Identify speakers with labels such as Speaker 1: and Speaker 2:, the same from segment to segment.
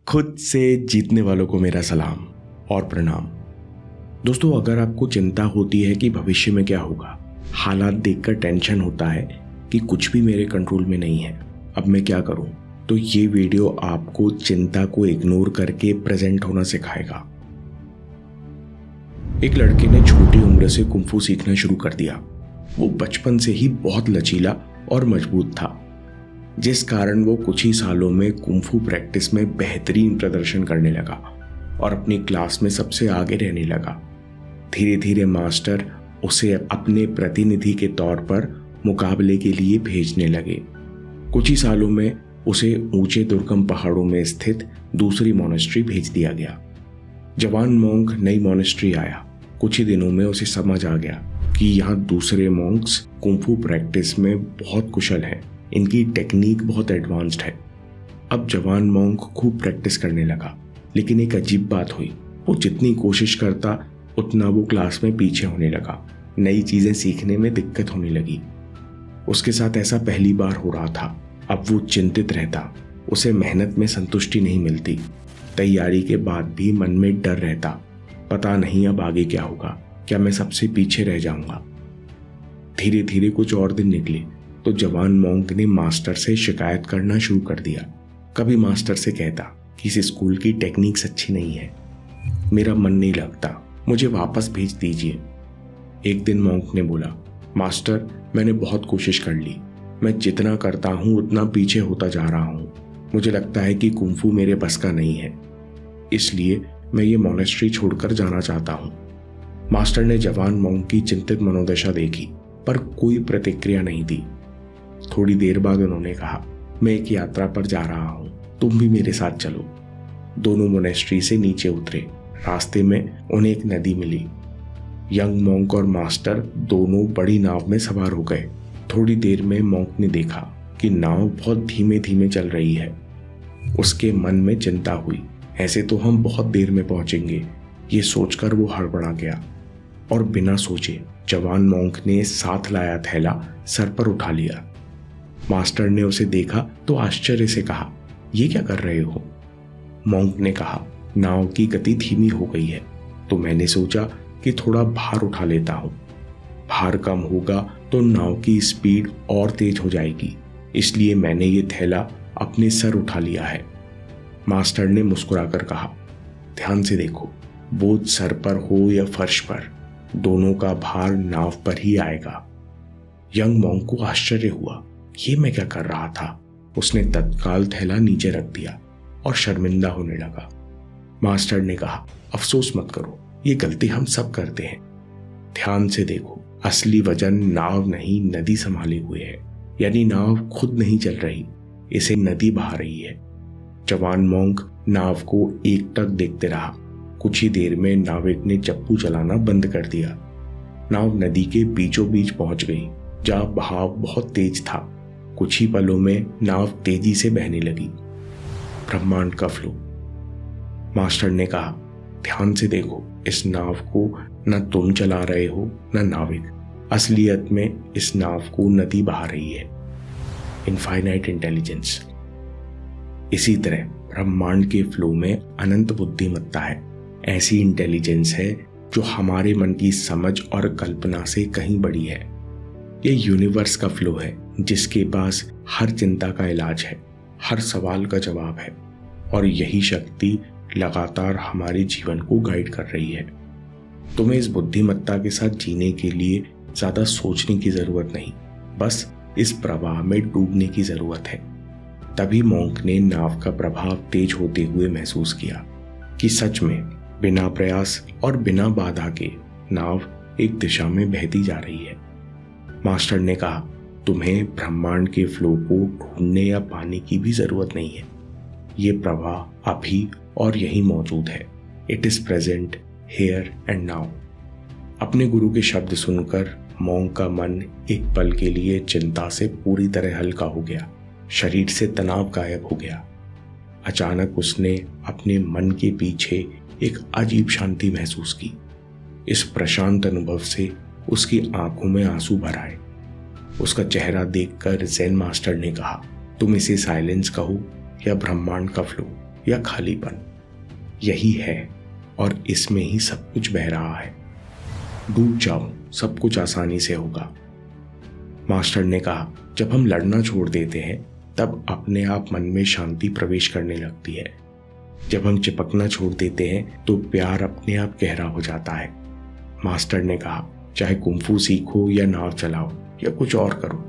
Speaker 1: खुद से जीतने वालों को मेरा सलाम और प्रणाम। दोस्तों, अगर आपको चिंता होती है कि भविष्य में क्या होगा, हालात देखकर टेंशन होता है कि कुछ भी मेरे कंट्रोल में नहीं है, अब मैं क्या करूं, तो ये वीडियो आपको चिंता को इग्नोर करके प्रेजेंट होना सिखाएगा। एक लड़के ने छोटी उम्र से कुंफू सीखना शुरू कर दिया। वो बचपन से ही बहुत लचीला और मजबूत था, जिस कारण वो कुछ ही सालों में कुंफू प्रैक्टिस में बेहतरीन प्रदर्शन करने लगा और अपनी क्लास में सबसे आगे रहने लगा। धीरे धीरे मास्टर उसे अपने प्रतिनिधि के तौर पर मुकाबले के लिए भेजने लगे। कुछ ही सालों में उसे ऊंचे दुर्गम पहाड़ों में स्थित दूसरी मॉनेस्ट्री भेज दिया गया। जवान मॉन्क नई मॉनेस्ट्री आया। कुछ ही दिनों में उसे समझ आ गया कि यहाँ दूसरे मॉन्क्स कुंफू प्रैक्टिस में बहुत कुशल हैं, इनकी टेक्निक बहुत एडवांस्ड है। अब जवान मॉन्क खूब प्रैक्टिस करने लगा, लेकिन एक अजीब बात हुई। वो जितनी कोशिश करता उतना वो क्लास में पीछे होने लगा। नई चीजें सीखने में दिक्कत होने लगी। उसके साथ ऐसा पहली बार हो रहा था। अब वो चिंतित रहता, उसे मेहनत में संतुष्टि नहीं मिलती। तैयारी के बाद भी मन में डर रहता, पता नहीं अब आगे क्या होगा, क्या मैं सबसे पीछे रह जाऊंगा। धीरे धीरे कुछ और दिन निकले तो जवान मॉन्क ने मास्टर से शिकायत करना शुरू कर दिया। कभी मास्टर से कहता कि इस स्कूल की टेक्निक्स अच्छी नहीं है, मेरा मन नहीं लगता, मुझे वापस भेज दीजिए। एक दिन मॉन्क ने बोला, मास्टर, मैंने बहुत कोशिश कर ली, मैं जितना करता हूं उतना पीछे होता जा रहा हूं। मुझे लगता है कि कुंफू मेरे बस का नहीं है, इसलिए मैं ये मॉनेस्ट्री छोड़कर जाना चाहता हूं। मास्टर ने जवान मॉन्क की चिंतित मनोदशा देखी, पर कोई प्रतिक्रिया नहीं दी। थोड़ी देर बाद उन्होंने कहा, मैं एक यात्रा पर जा रहा हूं, तुम भी मेरे साथ चलो। दोनों मोनेस्ट्री से नीचे उतरे। रास्ते में उन्हें एक नदी मिली। यंग मॉन्क और मास्टर दोनों बड़ी नाव में सवार हो गए। थोड़ी देर में मॉन्क ने देखा कि नाव बहुत धीमे धीमे चल रही है। उसके मन में चिंता हुई, ऐसे तो हम बहुत देर में पहुंचेंगे। ये सोचकर वो हड़बड़ा गया और बिना सोचे जवान मॉन्क ने साथ लाया थैला सर पर उठा लिया। मास्टर ने उसे देखा तो आश्चर्य से कहा, ये क्या कर रहे हो? मॉन्क ने कहा, नाव की गति धीमी हो गई है, तो मैंने सोचा कि थोड़ा भार उठा लेता हूं। भार कम होगा तो नाव की स्पीड और तेज हो जाएगी, इसलिए मैंने ये थैला अपने सर उठा लिया है। मास्टर ने मुस्कुराकर कहा, ध्यान से देखो, बोझ सर पर हो या फर्श पर, दोनों का भार नाव पर ही आएगा। यंग मॉन्क को आश्चर्य हुआ, ये मैं क्या कर रहा था। उसने तत्काल थैला नीचे रख दिया और शर्मिंदा होने लगा। मास्टर ने कहा, अफसोस मत करो, ये गलती हम सब करते हैं। ध्यान से देखो, असली वजन नाव नहीं नदी संभाले हुए है, यानी नाव खुद नहीं चल रही, इसे नदी बहा रही है। जवान मॉन्क नाव को एकटक देखते रहा। कुछ ही देर में नाविक ने चप्पू चलाना बंद कर दिया। नाव नदी के बीचों बीच पहुंच गई, जहां बहाव बहुत तेज था। कुछ ही पलों में नाव तेजी से बहने लगी। ब्रह्मांड का फ्लो। मास्टर ने कहा, ध्यान से देखो, इस नाव को न तुम चला रहे हो न नाविक, असलियत में इस नाव को नदी बहा रही है। Infinite intelligence. इसी तरह ब्रह्मांड के फ्लो में अनंत बुद्धिमत्ता है। ऐसी इंटेलिजेंस है जो हमारे मन की समझ और कल्पना से कहीं बड़ी है। ये यूनिवर्स का फ्लो है, जिसके पास हर चिंता का इलाज है, हर सवाल का जवाब है, और यही शक्ति लगातार हमारे जीवन को गाइड कर रही है। तुम्हें इस बुद्धिमत्ता के साथ जीने के लिए ज्यादा सोचने की जरूरत नहीं, बस इस प्रवाह में डूबने की जरूरत है। तभी मॉन्क ने नाव का प्रभाव तेज होते हुए महसूस किया कि सच में बिना प्रयास और बिना बाधा के नाव एक दिशा में बहती जा रही है। मास्टर ने कहा, तुम्हें ब्रह्मांड के फ्लो को ढूंढने या पाने की भी जरूरत नहीं है। ये प्रवाह अभी और यहीं मौजूद है। It is present here and now. अपने गुरु के शब्द सुनकर मॉन्क का मन एक पल के लिए चिंता से पूरी तरह हल्का हो गया। शरीर से तनाव गायब हो गया। अचानक उसने अपने मन के पीछे एक अजीब शांति महसूस की। इस प्रशांत अनुभव से उसकी आंखों में आंसू भर आए। उसका चेहरा देखकर ज़ेन मास्टर ने कहा, तुम इसे साइलेंस कहो या ब्रह्मांड का फ्लो, या खालीपन। यही है और इसमें ही सब कुछ बह रहा है। डूब जाओ, सब कुछ आसानी से होगा। मास्टर ने कहा, जब हम लड़ना छोड़ देते हैं तब अपने आप मन में शांति प्रवेश करने लगती है। जब हम चिपकना छोड़ देते हैं तो प्यार अपने आप गहरा हो जाता है। मास्टर ने कहा, चाहे कुंफू सीखो या नाव चलाओ या कुछ और करो,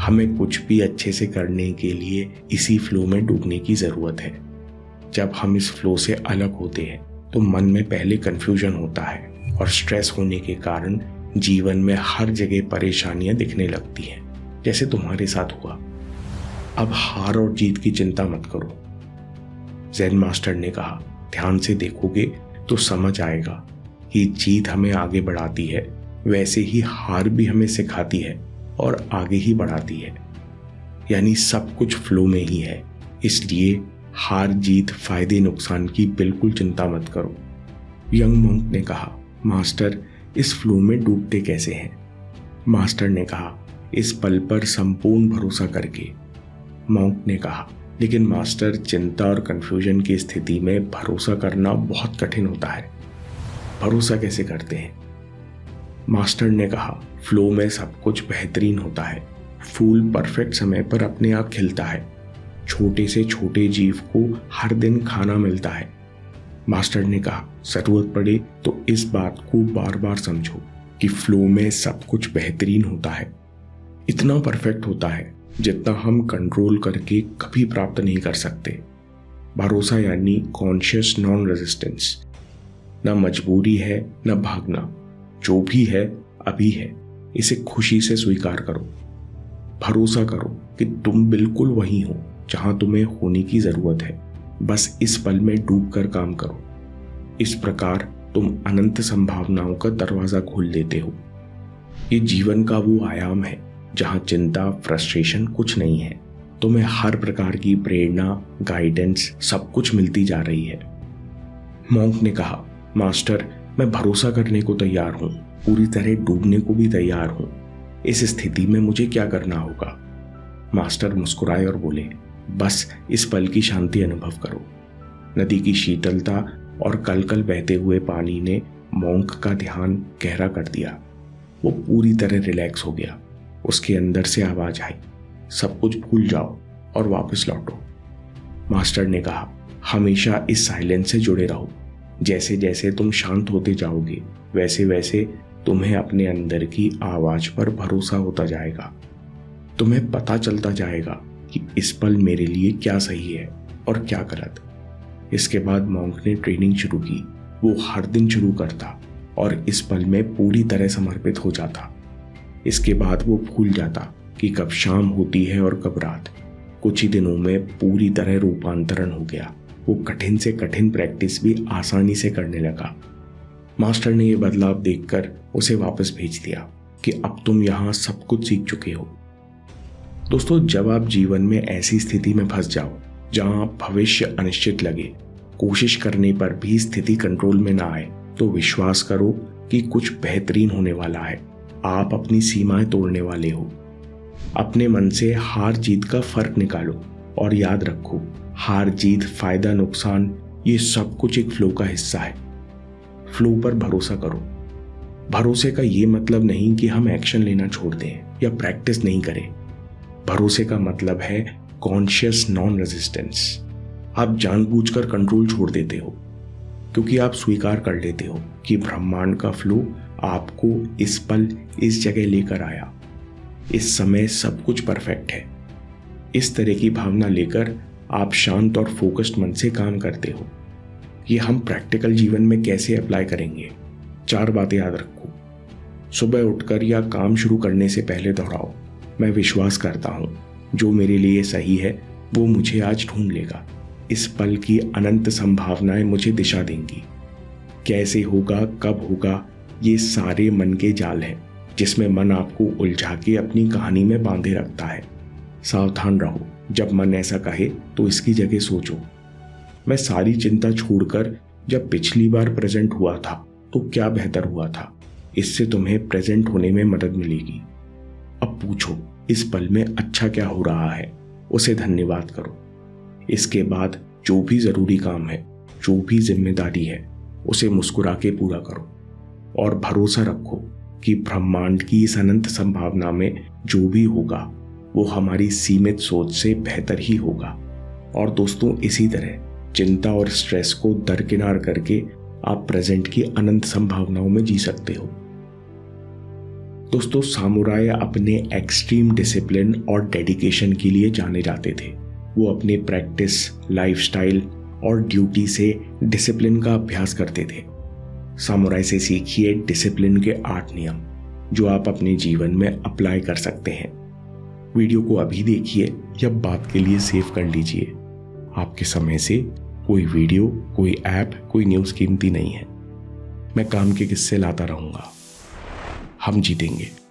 Speaker 1: हमें कुछ भी अच्छे से करने के लिए इसी फ्लो में डूबने की जरूरत है। जब हम इस फ्लो से अलग होते हैं तो मन में पहले कंफ्यूजन होता है और स्ट्रेस होने के कारण जीवन में हर जगह परेशानियां दिखने लगती हैं, जैसे तुम्हारे साथ हुआ। अब हार और जीत की चिंता मत करो। ज़ेन मास्टर ने कहा, ध्यान से देखोगे तो समझ आएगा कि जीत हमें आगे बढ़ाती है, वैसे ही हार भी हमें सिखाती है और आगे ही बढ़ाती है। यानी सब कुछ फ्लो में ही है। इसलिए हार जीत फायदे नुकसान की बिल्कुल चिंता मत करो। यंग मॉन्क ने कहा, मास्टर इस फ्लो में डूबते कैसे हैं? मास्टर ने कहा, इस पल पर संपूर्ण भरोसा करके। मॉन्क ने कहा, लेकिन मास्टर चिंता और कंफ्यूजन की स्थिति में भरोसा करना बहुत कठिन होता है। भरोसा कैसे करते हैं? मास्टर ने कहा, फ्लो में सब कुछ बेहतरीन होता है। फूल परफेक्ट समय पर अपने आप खिलता है। छोटे से छोटे जीव को हर दिन खाना मिलता है। मास्टर ने कहा, जरूरत पड़े तो इस बात को बार बार समझो कि फ्लो में सब कुछ बेहतरीन होता है। इतना परफेक्ट होता है जितना हम कंट्रोल करके कभी प्राप्त नहीं कर सकते। भरोसा यानी कॉन्शियस नॉन रेजिस्टेंस। न मजबूरी है न भागना, जो भी है अभी है, इसे खुशी से स्वीकार करो। भरोसा करो कि तुम बिल्कुल वही हो जहां तुम्हें होने की जरूरत है। बस इस पल में डूबकर काम करो। इस प्रकार तुम अनंत संभावनाओं का दरवाजा खोल देते हो। ये जीवन का वो आयाम है जहां चिंता, फ्रस्ट्रेशन कुछ नहीं है। तुम्हें हर प्रकार की प्रेरणा, गाइडेंस सब कुछ मिलती जा रही है। मॉन्क ने कहा, मास्टर मैं भरोसा करने को तैयार हूं, पूरी तरह डूबने को भी तैयार हूं। इस स्थिति में मुझे क्या करना होगा? मास्टर मुस्कुराए और बोले, बस इस पल की शांति अनुभव करो। नदी की शीतलता और कलकल बहते हुए पानी ने मॉन्क का ध्यान गहरा कर दिया। वो पूरी तरह रिलैक्स हो गया। उसके अंदर से आवाज आई, सब कुछ भूल जाओ और वापस लौटो। मास्टर ने कहा, हमेशा इस साइलेंस से जुड़े रहो। जैसे जैसे तुम शांत होते जाओगे वैसे वैसे तुम्हें अपने अंदर की आवाज पर भरोसा होता जाएगा। तुम्हें पता चलता जाएगा कि इस पल मेरे लिए क्या सही है और क्या गलत। इसके बाद मॉन्क ने ट्रेनिंग शुरू की। वो हर दिन शुरू करता और इस पल में पूरी तरह समर्पित हो जाता। इसके बाद वो भूल जाता कि कब शाम होती है और कब रात। कुछ ही दिनों में पूरी तरह रूपांतरण हो गया। वो कठिन से कठिन प्रैक्टिस भी आसानी से करने लगा। मास्टर ने यह बदलाव देखकर उसे वापस भेज दिया कि अब तुम यहां सब कुछ सीख चुके हो। दोस्तों, जब आप जीवन में ऐसी स्थिति में फंस जाओ जहां भविष्य अनिश्चित लगे, कोशिश करने पर भी स्थिति कंट्रोल में ना आए, तो विश्वास करो कि कुछ बेहतरीन होने वाला है। आप अपनी सीमाएं तोड़ने वाले हो। अपने मन से हार जीत का फर्क निकालो और याद रखो, हार जीत, फायदा नुकसान, ये सब कुछ एक फ्लो का हिस्सा है। फ्लो पर भरोसा करो। भरोसे का ये मतलब नहीं कि हम एक्शन लेना छोड़ दें या प्रैक्टिस नहीं करें। भरोसे का मतलब है कॉन्शियस नॉन रेजिस्टेंस। आप जानबूझकर कंट्रोल छोड़ देते हो क्योंकि आप स्वीकार कर लेते हो कि ब्रह्मांड का फ्लो आपको इस पल, इस जगह लेकर आया। इस समय सब कुछ परफेक्ट है। इस तरह की भावना लेकर आप शांत और फोकस्ड मन से काम करते हो। ये हम प्रैक्टिकल जीवन में कैसे अप्लाई करेंगे? 4 बातें याद रखो। सुबह उठकर या काम शुरू करने से पहले दोहराओ, मैं विश्वास करता हूँ जो मेरे लिए सही है वो मुझे आज ढूंढ लेगा। इस पल की अनंत संभावनाएं मुझे दिशा देंगी। कैसे होगा, कब होगा, ये सारे मन के जाल हैं जिसमें मन आपको उलझा के अपनी कहानी में बांधे रखता है। सावधान रहो। जब मन ऐसा कहे तो इसकी जगह सोचो, मैं सारी चिंता छोड़कर जब पिछली बार प्रेजेंट हुआ था तो क्या बेहतर हुआ था। इससे तुम्हें प्रेजेंट होने में मदद मिलेगी। अब पूछो, इस पल में अच्छा क्या हो रहा है, उसे धन्यवाद करो। इसके बाद जो भी ज़रूरी काम है, जो भी जिम्मेदारी है, उसे मुस्कुरा के पूरा करो और भरोसा रखो कि ब्रह्मांड की इस अनंत संभावना में जो भी होगा वो हमारी सीमित सोच से बेहतर ही होगा। और दोस्तों, इसी तरह चिंता और स्ट्रेस को दरकिनार करके आप प्रेजेंट की अनंत संभावनाओं में जी सकते हो। दोस्तों, सामुराई अपने एक्सट्रीम डिसिप्लिन और डेडिकेशन के लिए जाने जाते थे। वो अपने प्रैक्टिस, लाइफस्टाइल और ड्यूटी से डिसिप्लिन का अभ्यास करते थे। सामुराई से सीखिए डिसिप्लिन के 8 नियम जो आप अपने जीवन में अप्लाई कर सकते हैं। वीडियो को अभी देखिए या बात के लिए सेव कर लीजिए। आपके समय से कोई वीडियो, कोई ऐप, कोई न्यूज़ कीमती नहीं है। मैं काम के किस्से लाता रहूंगा। हम जीतेंगे।